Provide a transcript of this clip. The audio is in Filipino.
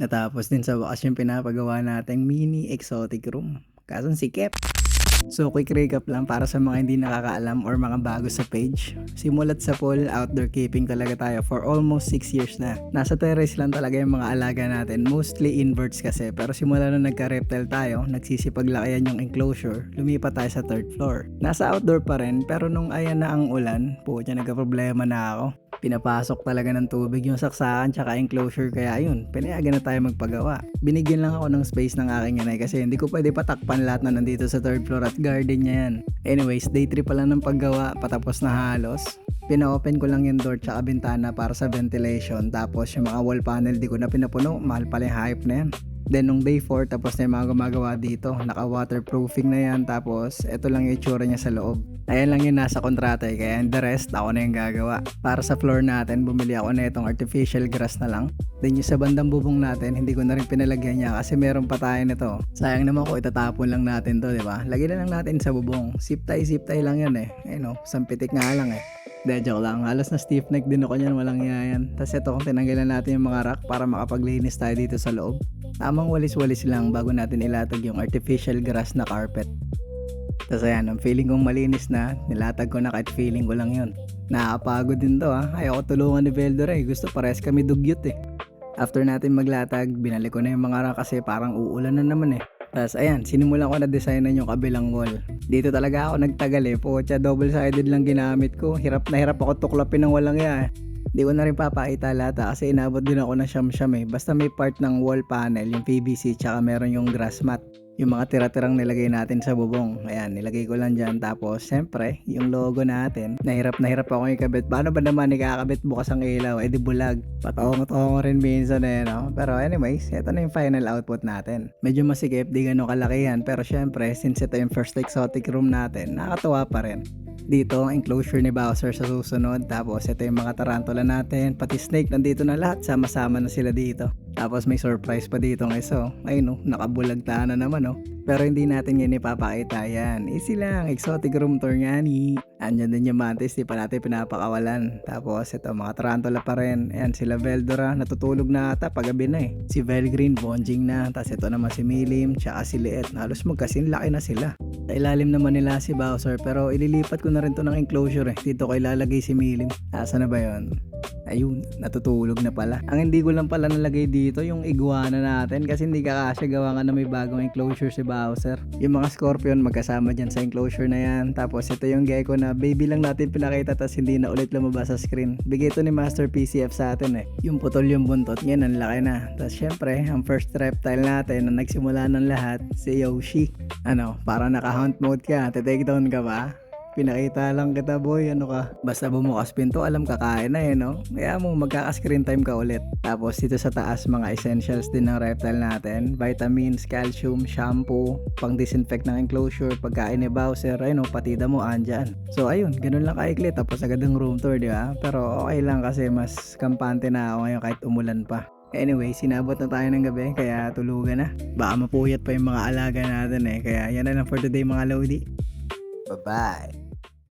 Natapos din sa wakas yung pinapagawa nating mini exotic room. Kaso sikip. So quick recap lang para sa mga hindi nakakaalam or mga bago sa page. Simulat sa pool, outdoor keeping talaga tayo for almost 6 years na. Nasa terrace lang talaga yung mga alaga natin, mostly inverts kasi. Pero simula nung nagka-reptile tayo, nagsisipaglakihan yung enclosure, lumipat tayo sa 3rd floor. Nasa outdoor pa rin, pero nung ayan na ang ulan, pucha nagka-problema na ako. Pinapasok talaga ng tubig yung saksakan tsaka enclosure kaya ayun, pinayagan na tayo magpagawa. Binigyan lang ako ng space ng aking yanay kasi hindi ko pwede patakpan lahat na nandito sa 3rd floor at garden niya yan. Anyways, day 3 pa lang ng paggawa, patapos na halos. Pina-open ko lang yung door tsaka bintana para sa ventilation, tapos yung mga wall panel di ko na pinapuno, mahal pala yung hype na yan. Then nung day 4 tapos na yung mga gumagawa dito, naka waterproofing na yan, tapos ito lang yung itsura niya sa loob. Ayan lang yung nasa kontrata kaya the rest ako na yung gagawa. Para sa floor natin, bumili ako na itong artificial grass na lang. Then yung sa bandang bubong natin, hindi ko na rin pinalagyan niya kasi meron pa tayo nito. Sayang naman ko itatapon lang natin to, di ba? Lagyan na lang natin sa bubong. Zip tie lang yan eh. Ayun sampitik nga lang eh. De, joke lang. Halos na stiff neck din ako niyan, walang yayan. Tapos ito kung tinanggalan natin yung mga rack para makapaglinis tayo dito sa loob. Tamang walis-walis lang bago natin ilatag yung artificial grass na carpet. Tapos ayan, ang feeling kong malinis na, nilatag ko na kahit feeling ko lang yun. Nakakapagod din to ayoko tulungan ni Veldor gusto pares kami dugyot eh. After natin maglatag, binalik ko na yung mga rack kasi parang uulan na naman eh. Tapos ayan, sinimulan ko na designan yung kabilang wall. Dito talaga ako nagtagal eh, pucha double-sided lang ginamit ko. Hirap na hirap ako tuklapin ng walang Di ko na rin papakita lahat kasi inabot din ako ng siyam-siyam eh. Basta may part ng wall panel, yung PVC, tsaka meron yung grass mat. Yung mga tira-tirang nilagay natin sa bubong. Ayan, nilagay ko lang dyan. Tapos, siyempre, yung logo natin. Nahirap ako ikabit. Paano ba naman ikakabit bukas ang ilaw? Eh di bulag. Patongo-tongo rin minsan no? Pero anyways, ito na yung final output natin. Medyo masikip, di gano'ng kalaki yan. Pero siyempre, since ito yung first exotic room natin, nakakatuwa pa rin. Dito ang enclosure ni Bowser sa susunod. Tapos ito yung mga tarantula natin, pati snake nandito na lahat, sama-sama na sila dito. Tapos may surprise pa dito ng isa. Ayun nakabulagta na naman Pero hindi natin yan ipapakita yan. Easy lang, exotic room tour nga ni. Andyan din yung mantis, di pa natin pinapakawalan. Tapos ito mga tarantula pa rin. Ayan sila Veldora, natutulog na ata paggabi na eh. Si Velgreen, bonjing na. Tapos ito naman si Milim, tsaka si Liet. Halos magkasin laki na sila. Sa ilalim naman nila si Bowser, pero ililipat ko na rin to ng enclosure eh. Dito ko ilalagay si Milim. Asa na ba yon? Ayun, natutulog na pala. Ang hindi ko lang pala nalagay dito yung iguana natin kasi hindi kakasya gawa nga na may bagong enclosure si Bowser. Yung mga scorpion magkasama dyan sa enclosure na yan. Tapos ito yung gecko na baby lang natin pinakita tapos hindi na ulit lumabas sa screen. Bigay ito ni Master PCF sa atin eh. Yung putol yung buntot niya, ang laki na. Tapos syempre, ang first reptile natin na nagsimula ng lahat, si Yoshi. Para naka-hunt mode ka, take down ka ba? Pinakita lang kita boy, ka? Basta bumukas pinto, alam kakain na Kaya mo magkaka-screen time ka ulit. Tapos dito sa taas, mga essentials din ng reptile natin. Vitamins, calcium, shampoo, pang disinfect ng enclosure, pagkain ni Bowser, pati damo andyan. So ayun, ganun lang kaikli. Tapos agad ang room tour, di ba? Pero okay lang kasi mas kampante na ako ngayon kahit umulan pa. Anyway, sinabot na tayo ng gabi kaya tulugan na. Baka mapuyat pa yung mga alaga natin kaya yan na lang for today mga Lodi. Bye-bye.